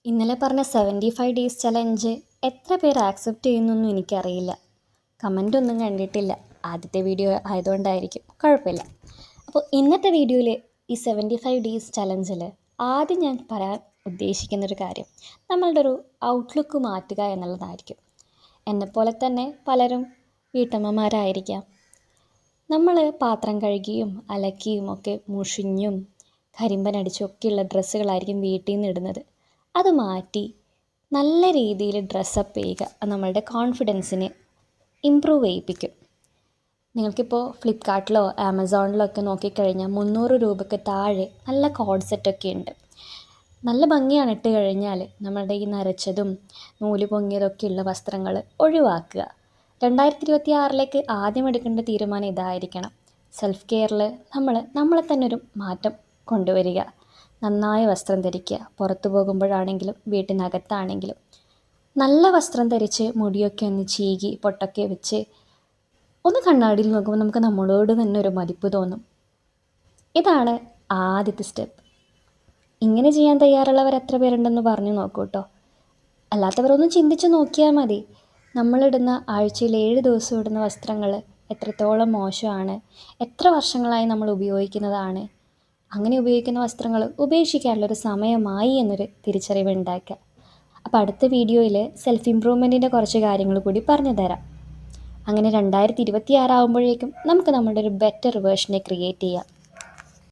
ഇന്നലെ പറഞ്ഞ 75 days challenge എത്ര പേർ ആക്സെപ്റ്റ് ചെയ്യുന്നൊന്നും എനിക്കറിയില്ല. കമൻ്റ് ഒന്നും കണ്ടിട്ടില്ല. ആദ്യത്തെ വീഡിയോ ആയതുകൊണ്ടായിരിക്കും, കുഴപ്പമില്ല. അപ്പോൾ ഇന്നത്തെ വീഡിയോയിൽ ഈ 75 ഡേയ്സ് ചലഞ്ചിൽ ആദ്യം ഞാൻ പറയാൻ ഉദ്ദേശിക്കുന്നൊരു കാര്യം നമ്മളുടെ ഒരു ഔട്ട്ലുക്ക് മാറ്റുക എന്നുള്ളതായിരിക്കും. എന്നെപ്പോലെ തന്നെ പലരും വീട്ടമ്മമാരായിരിക്കാം. നമ്മൾ പാത്രം കഴുകിയും അലക്കിയും ഒക്കെ മുഷിഞ്ഞും കരിമ്പനടിച്ചും ഒക്കെയുള്ള ഡ്രസ്സുകളായിരിക്കും വീട്ടിൽ നിന്ന് ഇടുന്നത്. അത് മാറ്റി നല്ല രീതിയിൽ ഡ്രസ്സപ്പ് ചെയ്യുക നമ്മളുടെ കോൺഫിഡൻസിനെ ഇമ്പ്രൂവ് ചെയ്യിപ്പിക്കും. നിങ്ങൾക്കിപ്പോൾ ഫ്ലിപ്കാർട്ടിലോ ആമസോണിലോ ഒക്കെ നോക്കിക്കഴിഞ്ഞാൽ 300 രൂപയ്ക്ക് താഴെ നല്ല കോഡ് സെറ്റൊക്കെ ഉണ്ട്. നല്ല ഭംഗിയാണ് ഇട്ട് കഴിഞ്ഞാൽ. നമ്മളുടെ ഈ നരച്ചതും നൂല് പൊങ്ങിയതൊക്കെയുള്ള വസ്ത്രങ്ങൾ ഒഴിവാക്കുക. 2026 ആദ്യം എടുക്കേണ്ട തീരുമാനം ഇതായിരിക്കണം. സെൽഫ് കെയറിൽ നമ്മളെ തന്നെ ഒരു മാറ്റം കൊണ്ടുവരിക. നന്നായ വസ്ത്രം ധരിക്കുക. പുറത്തു പോകുമ്പോഴാണെങ്കിലും വീട്ടിനകത്താണെങ്കിലും നല്ല വസ്ത്രം ധരിച്ച് മുടിയൊക്കെ ഒന്ന് ചീകി പൊട്ടൊക്കെ വെച്ച് ഒന്ന് കണ്ണാടിയിൽ നോക്കുമ്പോൾ നമുക്ക് നമ്മളോട് തന്നെ ഒരു മതിപ്പ് തോന്നും. ഇതാണ് ആദ്യത്തെ സ്റ്റെപ്പ്. ഇങ്ങനെ ചെയ്യാൻ തയ്യാറുള്ളവർ എത്ര പേരുണ്ടെന്ന് പറഞ്ഞു നോക്കൂ കേട്ടോ. അല്ലാത്തവരൊന്നും ചിന്തിച്ച് നോക്കിയാൽ മതി. നമ്മളിടുന്ന ആഴ്ചയിൽ 7 ദിവസം ഇടുന്ന വസ്ത്രങ്ങൾ എത്രത്തോളം മോശമാണ്, എത്ര വർഷങ്ങളായി നമ്മൾ ഉപയോഗിക്കുന്നതാണ്. അങ്ങനെ ഉപയോഗിക്കുന്ന വസ്ത്രങ്ങൾ ഉപേക്ഷിക്കാനുള്ളൊരു സമയമായി എന്നൊരു തിരിച്ചറിവ് ഉണ്ടാക്കുക. അപ്പോൾ അടുത്ത വീഡിയോയിൽ സെൽഫ് ഇമ്പ്രൂവ്മെൻറ്റിൻ്റെ കുറച്ച് കാര്യങ്ങൾ കൂടി പറഞ്ഞു തരാം. അങ്ങനെ 2026 ആകുമ്പോഴേക്കും നമുക്ക് നമ്മുടെ ഒരു ബെറ്റർ വേർഷനെ ക്രിയേറ്റ് ചെയ്യാം.